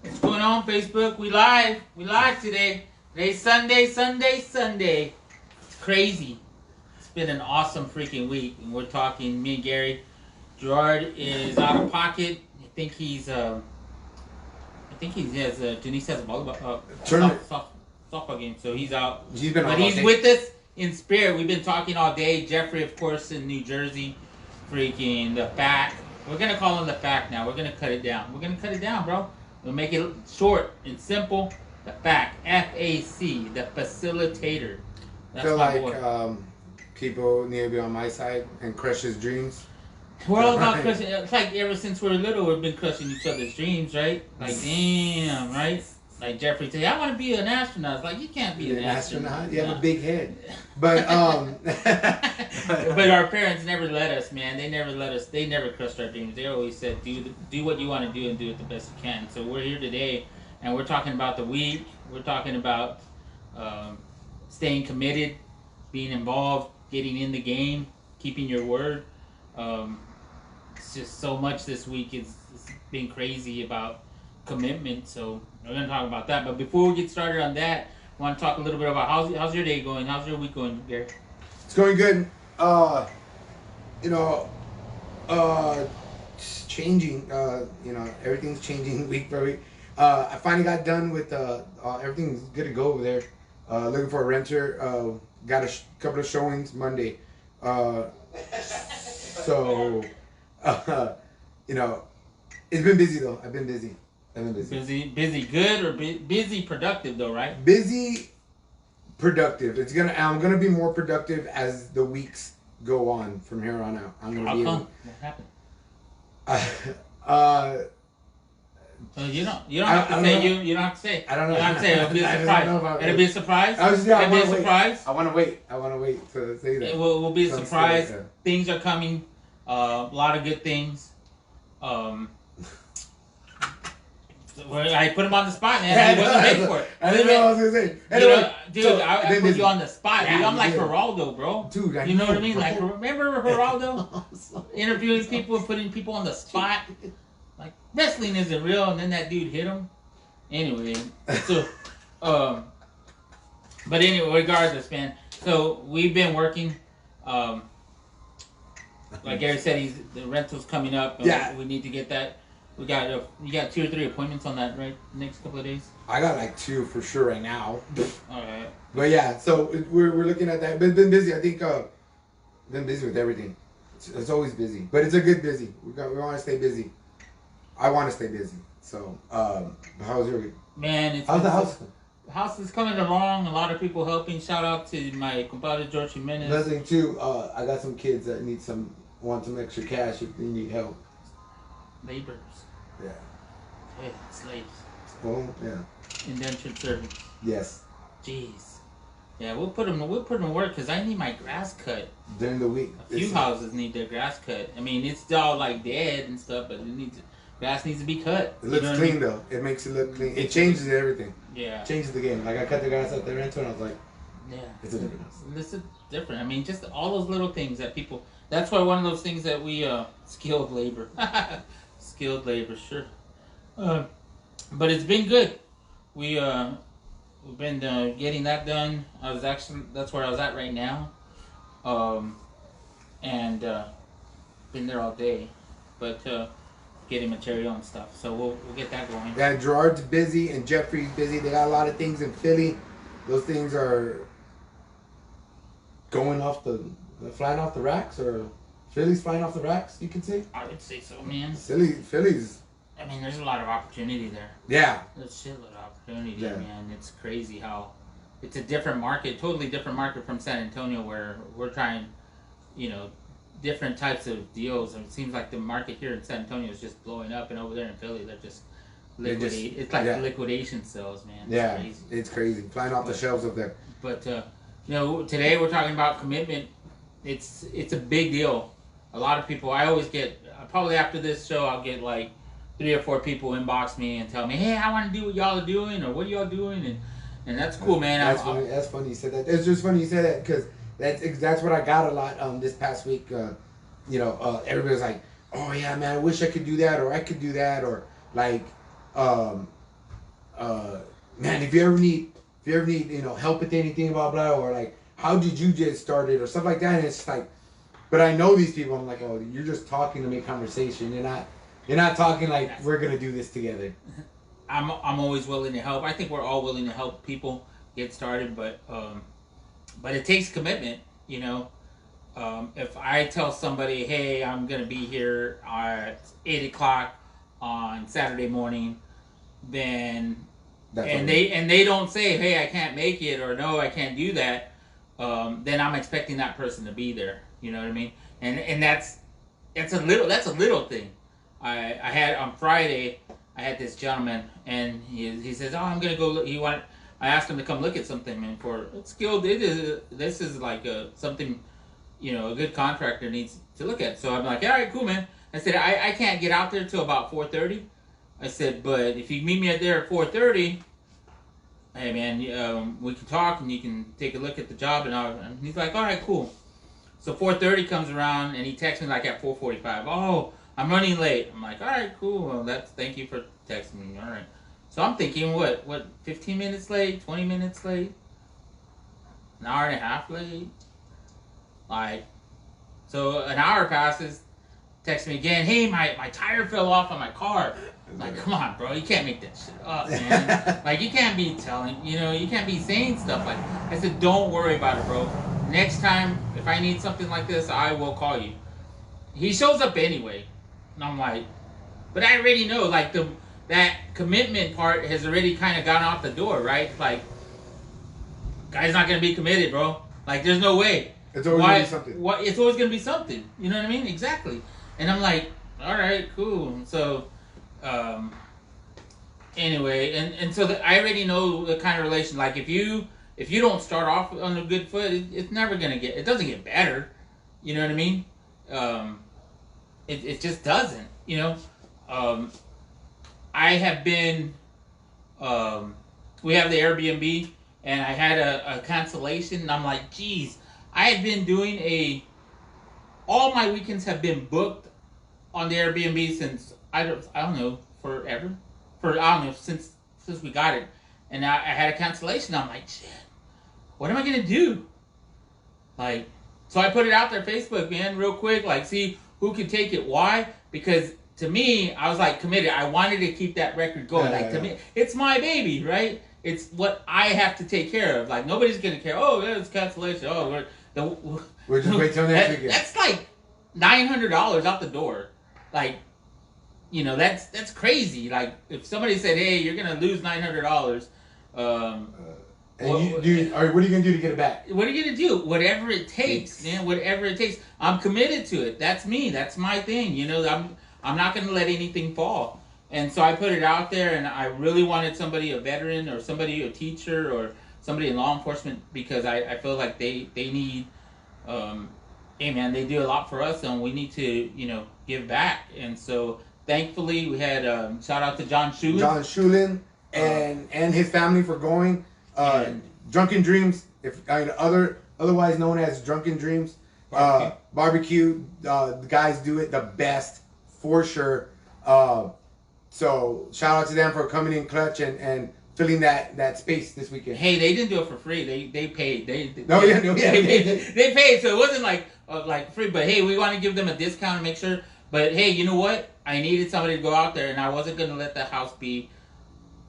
What's going on, Facebook? We live. We live today. Today's Sunday. It's crazy. It's been an awesome freaking week. And we're talking, me and Gary. Gerard is out of pocket. I think he has Denise has a volleyball, softball game, so he's out. But he's with us in spirit. We've been talking all day. Jeffrey, of course, in New Jersey. Freaking the FAC. We're going to call him the FAC now. We're going to cut it down. Bro. We'll make it short and simple. The FAC. F-A-C. The facilitator. That's I feel like people need to be on my side and crush his dreams. We're all about crushing. It's like ever since we're little, we've been crushing each other's dreams, right? Like, damn, right? Like Jeffrey said, I want to be an astronaut. It's like, you can't be an astronaut. You have a big head. But but our parents never let us, man. They never let us. They never crushed our dreams. They always said, do what you want to do and do it the best you can. So we're here today, and we're talking about the week. We're talking about staying committed, being involved, getting in the game, keeping your word. It's just so much this week. It's been crazy about commitment. So we're going to talk about that. But before we get started on that, I want to talk a little bit about how's your day going? How's your week going, Gary? It's going good. It's changing. Everything's changing week by week. I finally got done with everything's good to go over there. Looking for a renter. Got a couple of showings Monday. So, it's been busy though. I've been busy. Busy, good or busy, productive though, right? Busy, productive. I'm gonna be more productive as the weeks go on from here on out. How come? What happened? You don't have to say. You don't have to say. I don't know. You don't have to say. It'll be a surprise. It'll be a surprise. It'll be a surprise. I want to wait to say that. It will be a surprise. Things are coming. A lot of good things. I put him on the spot, man. He wasn't made for it. I didn't know what I was gonna say. Anyway, I put you on the spot. Yeah, dude, I'm like Geraldo, bro. Dude, you know what I mean? Like, remember Geraldo interviewing people and putting people on the spot? Like, wrestling isn't real, and then that dude hit him. Anyway, so, but anyway, regardless, man. So we've been working. Like Gary said, the rental's coming up. And we need to get that. You got 2 or 3 appointments on that, right? Next couple of days. I got like 2 for sure right now. All right. But yeah, so we're looking at that. Been busy. I think been busy with everything. It's always busy, but it's a good busy. We want to stay busy. I want to stay busy. So how's your week? Man, how's the house? The house is coming along. A lot of people helping. Shout out to my compadre George Jimenez. Listening too. I got some kids that want some extra cash if they need help. Laborers. Yeah. Hey, slaves. Oh, yeah. Indentured servants. Yes. Jeez. Yeah, we'll put them to work because I need my grass cut. During the week. A few houses need their grass cut. I mean, it's all like dead and stuff, but grass needs to be cut. It looks clean though. It makes it look clean. It changes everything. Yeah. It changes the game. Like I cut the grass out there rental and I was like, yeah. It's a different house. It's different. I mean, just all those little things that people. That's why one of those things that we skilled labor. Skilled labor, sure. But it's been good. We've been getting that done. That's where I was at right now. And been there all day. But getting material and stuff. So we'll get that going. Yeah, Gerard's busy and Jeffrey's busy. They got a lot of things in Philly. Those things are flying off the racks, or Philly's flying off the racks, you could say? I would say so, man. Philly's... I mean, there's a lot of opportunity there. Yeah. There's a shitload of opportunity, man. It's crazy how... It's a different market, totally different market from San Antonio, where we're trying, different types of deals. And it seems like the market here in San Antonio is just blowing up, and over there in Philly, they're just liquidate. It's like liquidation sales, man. It's crazy. It's crazy, flying off the shelves up there. But today we're talking about commitment. It's a big deal. A lot of people. I always get probably after this show, I'll get like 3 or 4 people inbox me and tell me, "Hey, I want to do what y'all are doing, or what are y'all doing?" And that's cool, man. That's funny. That's funny you said that. It's just funny you said that because that's what I got a lot this past week. Everybody's like, "Oh yeah, man, I wish I could do that, or I could do that, or like, man, if you ever need help with anything, blah blah, or like, how did you get started, or stuff like that." And it's just like, but I know these people. I'm like, oh, you're just talking to make conversation. You're not talking like we're gonna do this together. I'm always willing to help. I think we're all willing to help people get started, but it takes commitment. If I tell somebody, hey, I'm gonna be here at 8:00 on Saturday morning, then they don't say, hey, I can't make it, or no, I can't do that, then I'm expecting that person to be there. You know what I mean? And that's a little thing. I had on Friday, I had this gentleman, and he says, oh, I'm gonna go look. I asked him to come look at something, man. For skilled, this is like something, a good contractor needs to look at. So I'm like, all right, cool, man. I said, I can't get out there till about 4:30. I said, but if you meet me there at 4:30, hey, man, we can talk and you can take a look at the job. And he's like, all right, cool. So 4:30 comes around, and he texts me like at 4:45. Oh, I'm running late. I'm like, all right, cool. Well, thank you for texting me. All right. So I'm thinking, what, 15 minutes late, 20 minutes late, an hour and a half late? Like, so an hour passes, text me again, hey, my tire fell off on my car. I'm like, come on, bro, you can't make that shit up, man. Like, you can't be you can't be saying stuff like that. I said, don't worry about it, bro. Next time, if I need something like this, I will call you. He shows up anyway. And I'm like, but I already know, like, that commitment part has already kind of gone out the door, right? Like, guy's not going to be committed, bro. Like, there's no way. It's always going to be something. It's always going to be something. You know what I mean? Exactly. And I'm like, all right, cool. So, anyway, and so I already know the kind of relation. Like, if you don't start off on a good foot, it's never going to it doesn't get better. You know what I mean? It just doesn't, I have been, we have the Airbnb, and I had a cancellation, and I'm like, geez, I had been doing all my weekends have been booked on the Airbnb since, I don't know, forever, since we got it, and I had a cancellation. I'm like, shit, what am I going to do? Like, so I put it out there, Facebook, man, real quick, like, see who can take it. Why? Because to me, I was like committed. I wanted to keep that record going. To me, it's my baby, right? It's what I have to take care of. Like, nobody's gonna care. Oh, it's cancellation. Oh, we're just wait till next weekend. That's like $900 out the door. Like, that's crazy. Like, if somebody said, "Hey, you're gonna lose $900," and what are you gonna do to get it back? What are you gonna do? Whatever it takes, man. Whatever it takes. I'm committed to it. That's me. That's my thing. I'm not gonna let anything fall. And so I put it out there, and I really wanted somebody, a veteran, or somebody, a teacher, or somebody in law enforcement, because I feel like they need. Hey, man, they do a lot for us, and we need to give back. And so thankfully we had shout out to John Shulin. John Shulin and his family for going. Drunken Dreams, otherwise known as Drunken Dreams, barbecue. The guys do it the best for sure. So shout out to them for coming in clutch and filling that space this weekend. Hey, they didn't do it for free. They paid. They paid. So it wasn't like free. But hey, we want to give them a discount and make sure. But hey, you know what? I needed somebody to go out there, and I wasn't going to let the house be.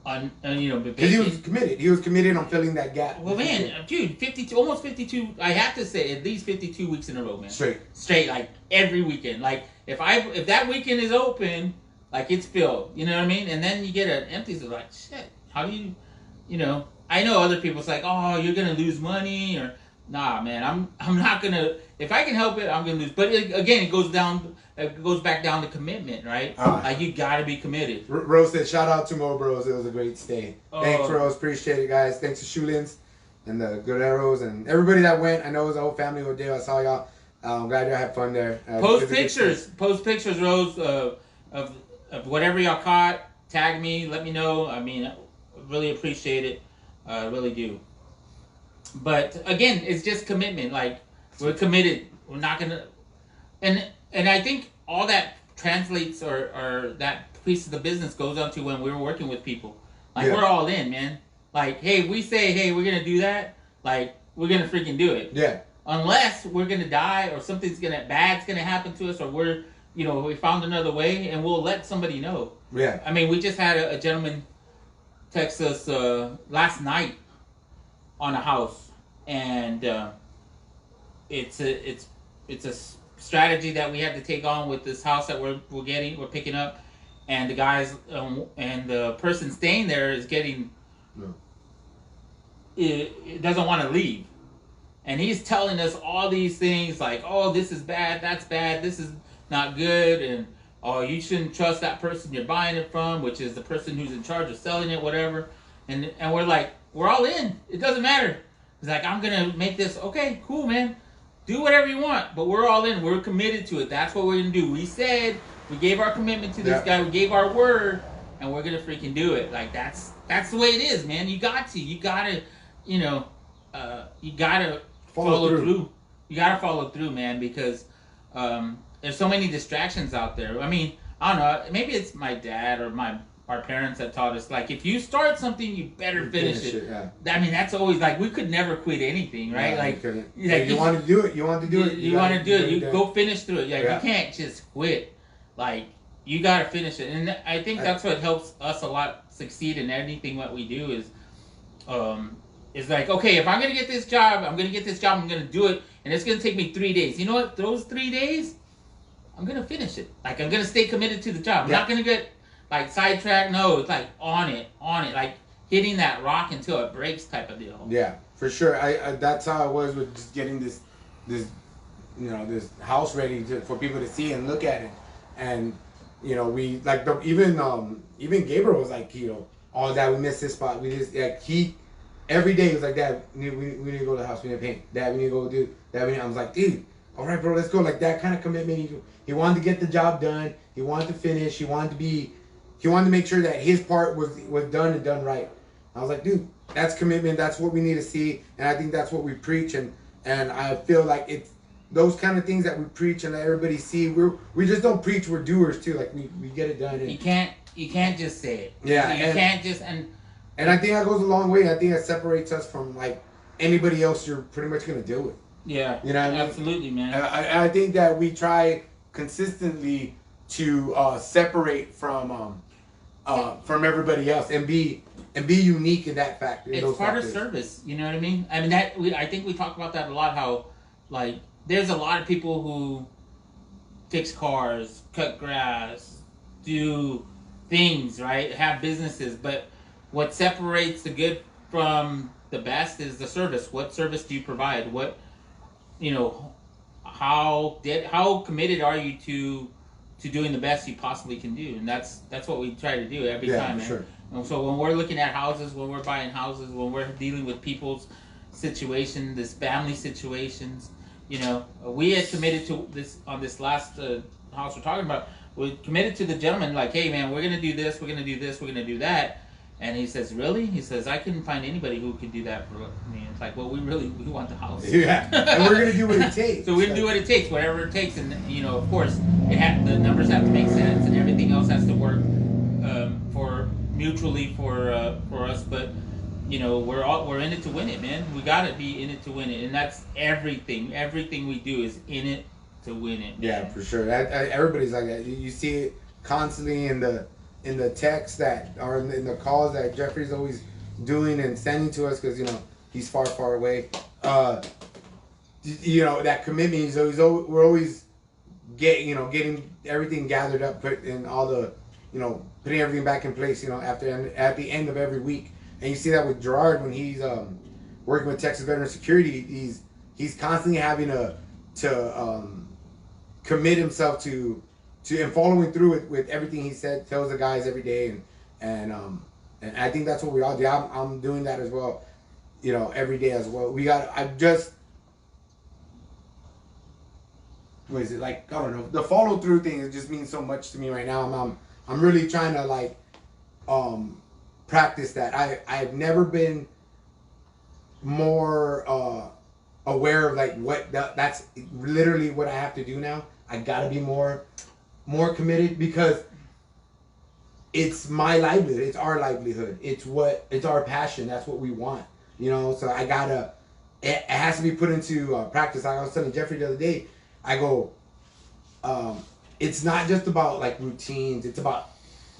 Because he was committed. He was committed on filling that gap. Well, man, dude, almost 52. I have to say, at least 52 weeks in a row, man. Straight, like every weekend. Like if that weekend is open, like it's filled. You know what I mean? And then you get an empty. So like, shit. How do you? I know other people. It's like, oh, you're gonna lose money, Nah, man, I'm not gonna. If I can help it, I'm gonna lose. But again, it goes back down to commitment, right? Like you gotta be committed. Rose said, "Shout out to Mo Bros. It was a great stay. Thanks, Rose. Appreciate it, guys. Thanks to Shulins and the Good Arrows and everybody that went. I know it was a whole family ordeal. I saw y'all. I'm glad y'all had fun there. Post pictures, Rose, of whatever y'all caught. Tag me, let me know. I mean, really appreciate it. Really do. But again, it's just commitment. Like we're committed. We're not gonna. And I think all that translates or that piece of the business goes on to when we're working with people. Like we're all in, man. Like hey, we say hey, we're gonna do that. Like we're gonna freaking do it. Yeah. Unless we're gonna die or something's bad's gonna happen to us or we're we found another way and we'll let somebody know. Yeah. I mean, we just had a gentleman text us last night on a house, and it's a strategy that we had to take on with this house that we're picking up, and the guys and the person staying there is getting it doesn't want to leave. And he's telling us all these things like, oh, this is bad, that's bad, this is not good, and oh, you shouldn't trust that person you're buying it from, which is the person who's in charge of selling it, whatever. And we're like, we're all in. It doesn't matter. He's like, I'm going to make this. Okay, cool, man. Do whatever you want, but we're all in. We're committed to it. That's what we're going to do. We said, we gave our commitment to this guy. We gave our word, and we're going to freaking do it. Like, that's the way it is, man. You got to. You got to, you got to follow through. You got to follow through, man, because there's so many distractions out there. I mean, I don't know. Maybe it's my dad or our parents that taught us, like, if you start something, you better finish it. Yeah. I mean, that's always, like, we could never quit anything, right? Yeah, like you want to do it. You want to do it. You want to do it. You go finish through it. Yeah, you can't just quit. Like, you got to finish it. And I think that's what helps us a lot succeed in anything what we do is like, okay, if I'm going to get this job, I'm going to do it, and it's going to take me 3 days. You know what? Those 3 days, I'm going to finish it. Like, I'm going to stay committed to the job. I'm not going to get, like, sidetracked. No, it's like on it. Like hitting that rock until it breaks type of deal. Yeah, for sure. I that's how it was with just getting this house ready for people to see and look at it. And, we, like, even Gabriel was like, all that, we missed this spot. We just, like, every day he was like, Dad, we need to go to the house. We need to paint. Dad, we need to go do that. I was like, dude, all right, bro, let's go. Like, that kind of commitment. He wanted to get the job done. He wanted to finish. He wanted to make sure that his part was done and done right. I was like, dude, that's commitment. That's what we need to see. And I think that's what we preach. And I feel like it's those kind of things that we preach and that everybody see. We just don't preach. We're doers too. Like, we get it done. And you can't just say it. Yeah. You can't just And I think that goes a long way. I think that separates us from, like, anybody else you're pretty much going to deal with. Yeah. You know what I mean? Absolutely, man. I think that we try consistently to separate from everybody else and be unique in that factor. It's part of service. You know what I mean? I mean, I think we talk about that a lot, how, like, there's a lot of people who fix cars, cut grass, do things, right? Have businesses, but what separates the good from the best is the service. What service do you provide? What, how committed are you to doing the best you possibly can do? And that's what we try to do every time, man. Sure. And so when we're looking at houses, when we're buying houses, when we're dealing with people's situation, this family situations, we had committed to this on this last house we're talking about. We committed to the gentleman, like, hey, man, we're gonna do this, we're gonna do this, we're gonna do that. And he says, really? He says, I couldn't find anybody who could do that for me. It's like, well, we want the house. Yeah. And we're going to do what it takes. So we're going to do what it takes, whatever it takes. And, of course, the numbers have to make sense and everything else has to work mutually for us. But, we're in it to win it, man. We got to be in it to win it. And that's everything. Everything we do is in it to win it. Yeah, man. For sure. Everybody's like that. You see it constantly in the texts that are in the calls that Jeffrey's always doing and sending to us because he's far away. That commitment. We're always getting everything gathered up, put in all the putting everything back in place. At the end of every week, and you see that with Gerard when he's working with Texas Veteran Security. he's constantly having to commit himself to and following through with everything he said, tells the guys every day, and I think that's what we all do. I'm doing that as well, you know, every day as well. What is it, like, I don't know, the follow through thing, it just means so much to me right now. I'm really trying to like practice that. I've never been more aware of like what that's literally what I have to do now. I gotta be more committed, because it's my livelihood, it's our livelihood, it's our passion, that's what we want, you know. So I gotta, it has to be put into practice. Like I was telling Jeffrey the other day, I go, it's not just about like routines, it's about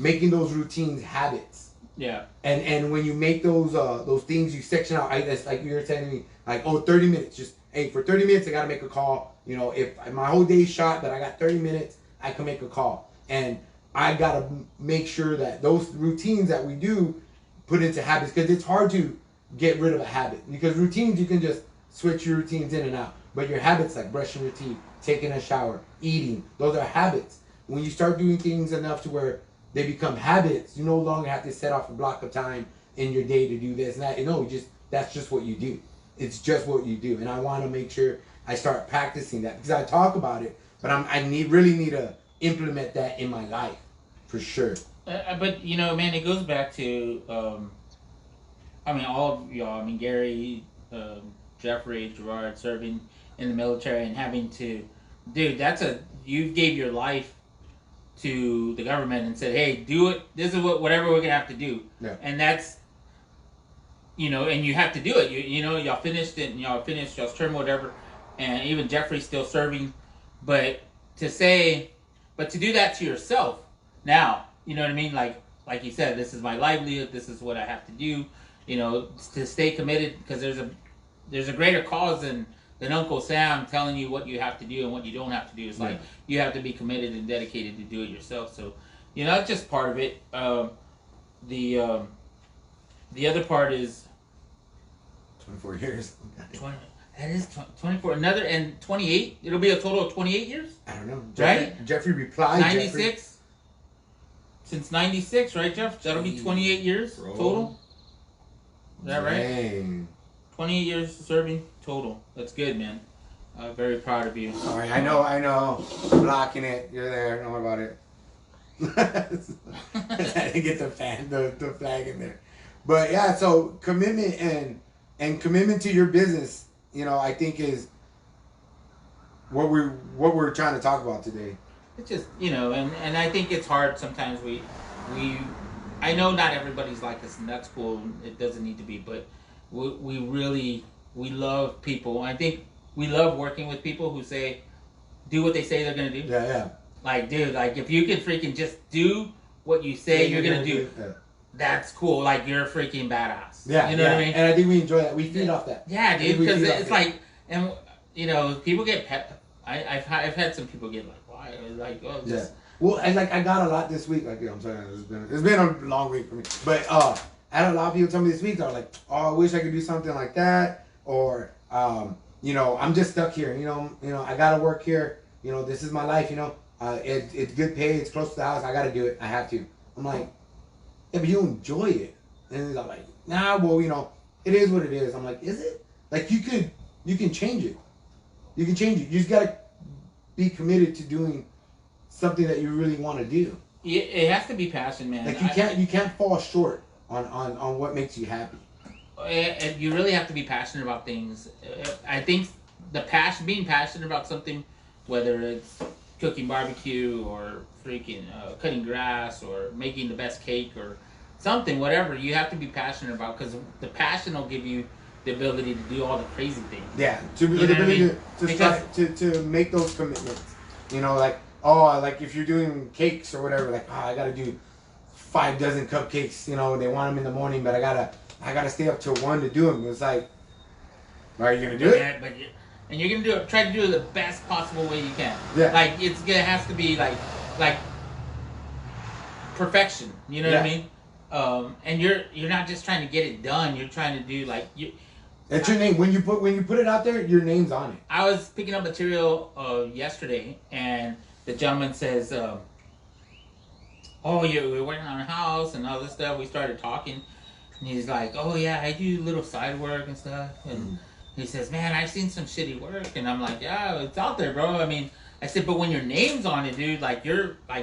making those routines habits. Yeah. And when you make those things, you section out. That's like you were telling me, like, 30 minutes. Just, hey, for 30 minutes, I got to make a call. You know, if my whole day's shot, but I got 30 minutes, I can make a call. And I got to make sure that those routines that we do put into habits, because it's hard to get rid of a habit. Because routines, you can just switch your routines in and out. But your habits, like brushing your teeth, taking a shower, eating, those are habits. When you start doing things enough to where they become habits, you no longer have to set off a block of time in your day to do this and that. No, that's just what you do. It's just what you do. And I want to make sure I start practicing that, because I talk about it, but I really need to implement that in my life, for sure. But you know, man, it goes back to, I mean, all of y'all. I mean, Gary, Jeffrey, Gerard, serving in the military and having to, dude, you gave your life to the government and said, hey, do it. This is whatever we're gonna have to do. Yeah. And that's, you know, and you have to do it. You know, y'all finished it, and y'all finished y'all's term, whatever. And even Jeffrey's still serving, but to do that to yourself now, you know what I mean? Like you said, this is my livelihood. This is what I have to do. You know, to stay committed, because there's a greater cause than Uncle Sam telling you what you have to do and what you don't have to do. It's like you have to be committed and dedicated to do it yourself. So, you know, that's just part of it. The other part is 24 years. 20, that is 24. Another, and 28. It'll be a total of 28 years. I don't know. Right? Jeffrey replied. 96. Since 96, right, Jeff? That'll be 28 years total. Is that right? Dang. 28 years serving total. That's good, man. Very proud of you. All right, I know. Blocking it. You're there. Don't worry about it. I didn't get the flag in there. But yeah, so commitment and commitment to your business, you know, I think is what we're trying to talk about today. It's just, you know, and I think it's hard sometimes. I know not everybody's like us, and that's cool. It doesn't need to be, but we really love people. I think we love working with people who do what they say they're gonna do. Yeah. Like, dude, like if you can freaking just do what you say you're gonna do, that's cool. Like, you're a freaking badass. Yeah, you know what I mean. And I think we enjoy that. We feed off that. Yeah, dude, because it's like, and you know, people get pet. I've had some people get like, why? Like, oh, just. Yeah. Well, and like I got a lot this week. Like, I'm saying, it's been a long week for me. But I had a lot of people tell me this week. They're like, oh, I wish I could do something like that, or you know, I'm just stuck here. You know, I gotta work here. You know, this is my life. You know, it's good pay. It's close to the house. I gotta do it. I have to. I'm like, yeah, but you enjoy it. And they're like, nah, well, you know, it is what it is. I'm like, is it? Like, you can change it. You can change it. You just gotta be committed to doing something that you really want to do. It has to be passion, man. Like, you can't fall short on what makes you happy. And you really have to be passionate about things. I think being passionate about something, whether it's cooking barbecue or freaking cutting grass or making the best cake or something, whatever, you have to be passionate about, because the passion will give you the ability to do all the crazy things. Yeah, to the ability to make those commitments. You know, like, oh, like if you're doing cakes or whatever, like, oh, I gotta do 5 dozen cupcakes. You know, they want them in the morning, but I gotta stay up till 1 to do them. It's like, are you gonna do it? Yeah, and you're gonna try to do it the best possible way you can. Yeah. Like, it has to be like perfection. You know what I mean? And you're not just trying to get it done. You're trying to do It's your name. When you put it out there, your name's on it. I was picking up material yesterday, and the gentleman says, "Oh, we're working on a house and all this stuff." We started talking, and he's like, "Oh yeah, I do little side work and stuff." And he says, "Man, I've seen some shitty work," and I'm like, "Yeah, it's out there, bro." I mean, I said, "But when your name's on it, dude, like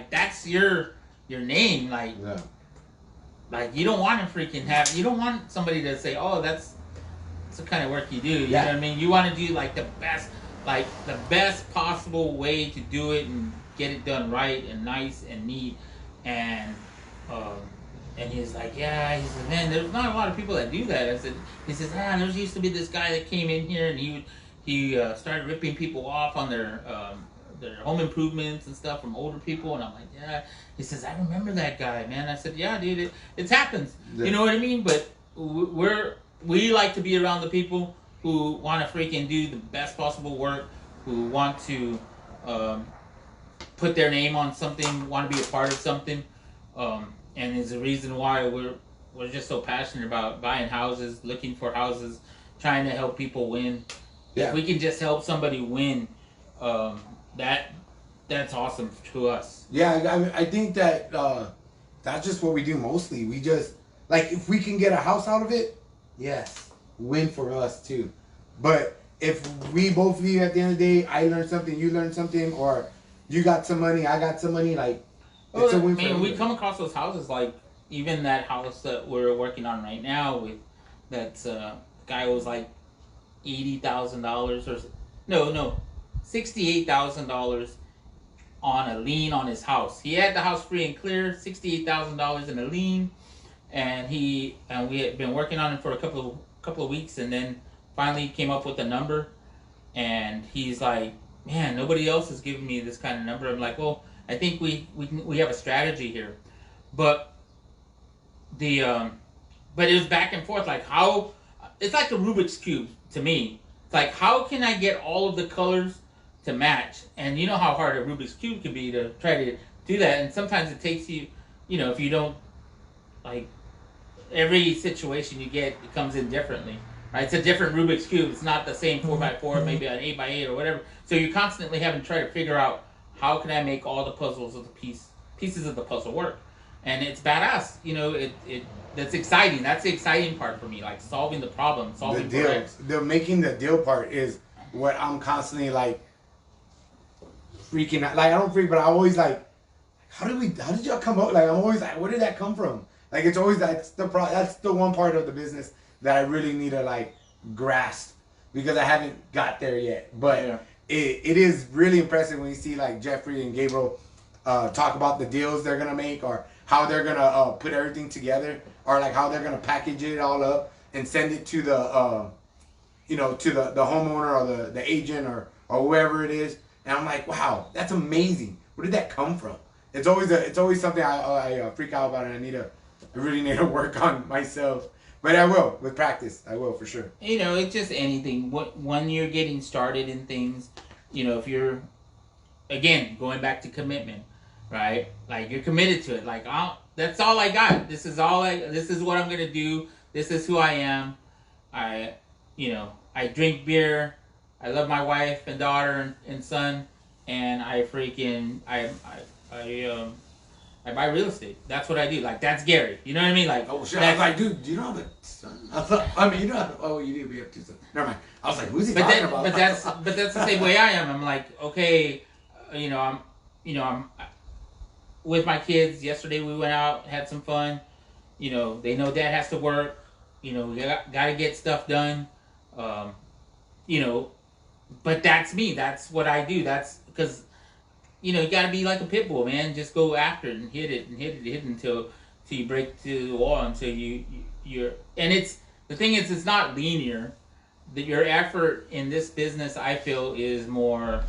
that's your name, like." Yeah. Like, you don't want to you don't want somebody to say, "Oh, that's the kind of work you do." You know what I mean? You want to do like the best possible way to do it and get it done right and nice and neat. And he's like, "Yeah," he said, "Man, there's not a lot of people that do that." He says, "Ah, there used to be this guy that came in here and he started ripping people off on their home improvements and stuff from older people." And I'm like, "Yeah." He says, "I remember that guy, man." I said, "Yeah, dude, it happens." Yeah. You know what I mean? But we like to be around the people who want to freaking do the best possible work, who want to put their name on something, want to be a part of something, and is the reason why we're just so passionate about buying houses, looking for houses, trying to help people win. Yeah. If we can just help somebody win, that's awesome to us. Yeah, I mean, I think that that's just what we do mostly. We just, like, if we can get a house out of it, yes, win for us too. But if we both leave at the end of the day, I learned something, you learned something, or you got some money, I got some money, like, it's a win for everybody. We come across those houses, like, even that house that we're working on right now with that guy was like $80,000 or no, $68,000 on a lien on his house. He had the house free and clear, $68,000 in a lien, and we had been working on it for a couple of weeks, and then finally came up with a number, and he's like, "Man, nobody else has given me this kind of number." I'm like, "Well, I think we have a strategy here," but but it was back and forth, like how it's like a Rubik's Cube to me. It's like, how can I get all of the colors to match? And you know how hard a Rubik's Cube can be to try to do that. And sometimes it takes you, if you don't, like, every situation you get, it comes in differently, right? It's a different Rubik's Cube. It's not the same 4x4, maybe an 8x8 or whatever. So you're constantly having to try to figure out, how can I make all the puzzles of the pieces of the puzzle work? And it's badass. That's exciting. That's the exciting part for me, like solving the problem, solving the deals. The making the deal part is what I'm constantly like freaking out. Like, I don't freak, but I always like, how did y'all come up? Like, I'm always like, where did that come from? Like, it's always that's the one part of the business that I really need to like grasp, because I haven't got there yet. But yeah, it is really impressive when you see like Jeffrey and Gabriel talk about the deals they're gonna make, or how they're gonna put everything together, or like how they're gonna package it all up and send it to the to the homeowner or the agent or whoever it is. And I'm like, wow, that's amazing. Where did that come from? It's always something I freak out about, and I really need to work on myself. But I will, with practice. I will, for sure. It's just anything. When you're getting started in things, if you're, again, going back to commitment, right? Like, you're committed to it. Like, that's all I got. This is what I'm going to do. This is who I am. I drink beer. I love my wife and daughter and son. And I buy real estate. That's what I do. Like, that's Gary. You know what I mean? Like, oh shit! I was like, dude, do you know have a son? You know. Oh, you do. We have two sons. Never mind. I was like, who's he talking about? But that's the same way I am. I'm like, okay, I'm with my kids. Yesterday we went out, had some fun. They know Dad has to work. We got to get stuff done. But that's me. That's what I do. That's because. You got to be like a pit bull, man. Just go after it and hit it until you break through the wall, until you're. And the thing is, it's not linear. Your effort in this business, I feel, is more.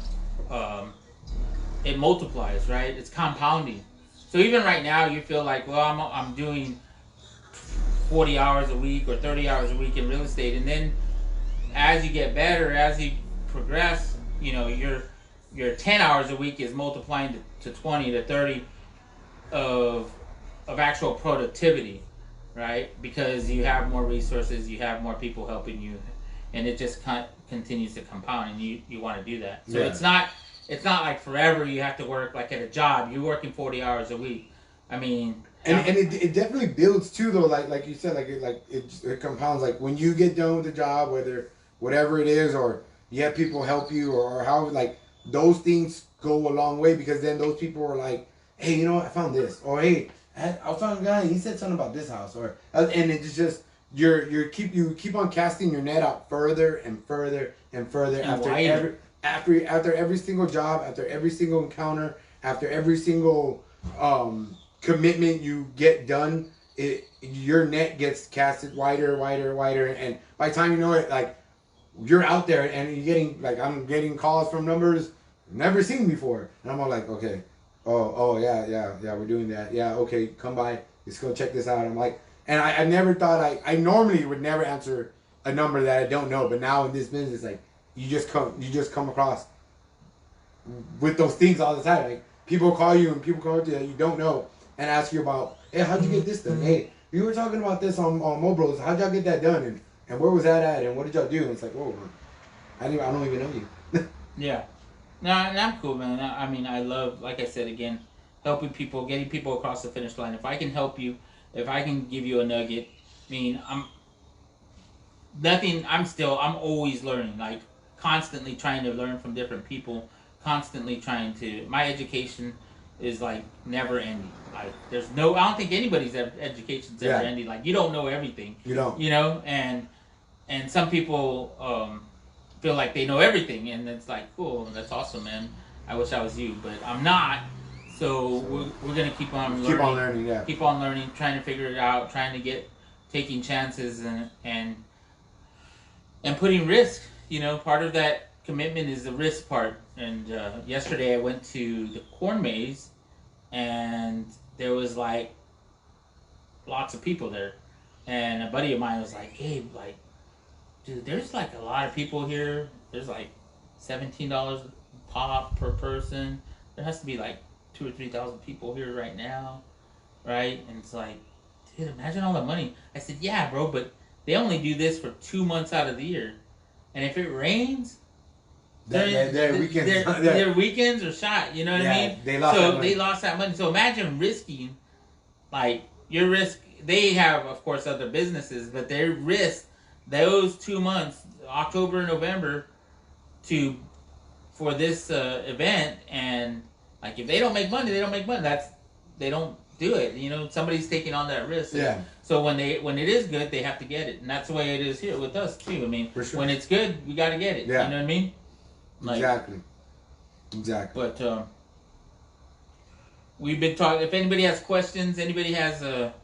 It multiplies, right? It's compounding. So even right now, you feel like, well, I'm doing 40 hours a week or 30 hours a week in real estate, and then as you get better, as you progress, your 10 hours a week is multiplying to 20 to 30 of actual productivity, right? Because you have more resources, you have more people helping you, and it just continues to compound, and you want to do that. So Yeah. it's not like forever you have to work like at a job. You're working 40 hours a week. I mean, and it definitely builds too, though. Like you said, it compounds. Like when you get done with the job, whatever it is, or you have people help you, or how, like, those things go a long way, because then those people are like, hey, you know what, I found this, or hey, I found a guy, he said something about this house, or and it's just you keep on casting your net out further and further and further, and after every single job, after every single encounter, after every single commitment you get done, your net gets casted wider, and by the time you know it, like, you're out there and you're getting, like, I'm getting calls from numbers I've never seen before, and I'm all like, okay, oh yeah, we're doing that, yeah, okay, come by, let's go check this out. I'm like, and I never thought I normally would never answer a number that I don't know, but now in this business, like, you just come across with those things all the time. Like, people call you and people call you that you don't know and ask you about, hey, how'd you get this done? Hey, you were talking about this on Mobros. How'd y'all get that done? And where was that at? And what did y'all do? And it's like, whoa, I don't even know you. Yeah. No, and I'm cool, man. I mean, I love, like I said again, helping people, getting people across the finish line. If I can help you, if I can give you a nugget, I mean, I'm always learning, like, constantly trying to learn from different people, constantly trying to, my education is, like, never ending. Like, I don't think anybody's education's ever ending. Like, you don't know everything. You don't. You know, and some people feel like they know everything, and it's like, cool, that's awesome, man. I wish I was you, but I'm not. So we're gonna keep on learning. Keep on learning, yeah. Keep on learning, trying to figure it out, taking chances and putting risk. You know, part of that commitment is the risk part. And yesterday I went to the corn maze, and there was, like, lots of people there, and a buddy of mine was like, hey, like, dude, there's, like, a lot of people here. There's, like, $17 pop per person. There has to be, like, 2,000 or 3,000 people here right now, right? And it's like, dude, imagine all the money. I said, yeah, bro, but they only do this for 2 months out of the year, and if it rains, their weekends are shot. You know what I mean? They lost that money. So imagine risking, like, your risk. They have, of course, other businesses, but they risk those 2 months, October and November, for this event. And, like, if they don't make money, they don't make money. They don't do it. You know, somebody's taking on that risk. Yeah. So when it is good, they have to get it, and that's the way it is here with us too. I mean, when it's good, we got to get it. Yeah. You know what I mean? Like, Exactly. But we've been talking. If anybody has questions, anybody has a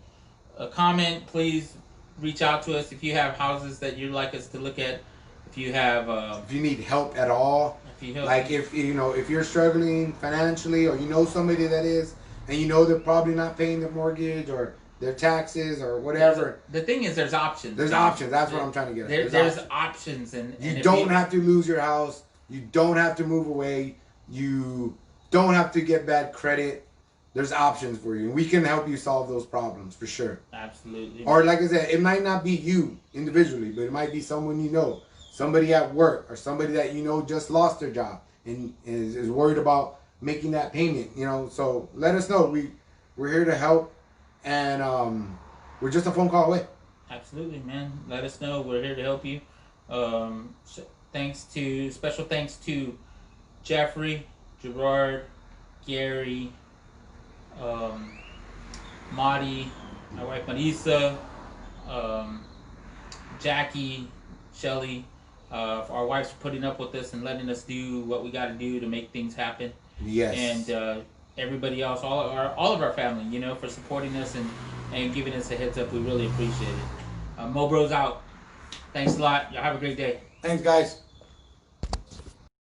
comment, please reach out to us. If you have houses that you'd like us to look at, if you have, if you need help at all, if you're struggling financially, or you know somebody that is, and you know they're probably not paying their mortgage or their taxes or whatever. The thing is, there's options. There's options. That's what I'm trying to get at. There's options, and you don't have to lose your house. You don't have to move away. You don't have to get bad credit. There's options for you. And we can help you solve those problems for sure. Absolutely. Or, like I said, it might not be you individually, but it might be someone you know. Somebody at work, or somebody that you know just lost their job and is worried about making that payment. You know, so let us know. We're here to help, and we're just a phone call away. Absolutely, man. Let us know. We're here to help you. Special thanks to Jeffrey, Gerard, Gary, Marty, my wife Marisa, Jackie, Shelly, for our wives for putting up with us and letting us do what we got to do to make things happen. Yes. And everybody else, all of our family, you know, for supporting us and giving us a heads up. We really appreciate it. Mobros out. Thanks a lot. Y'all have a great day. Thanks, guys.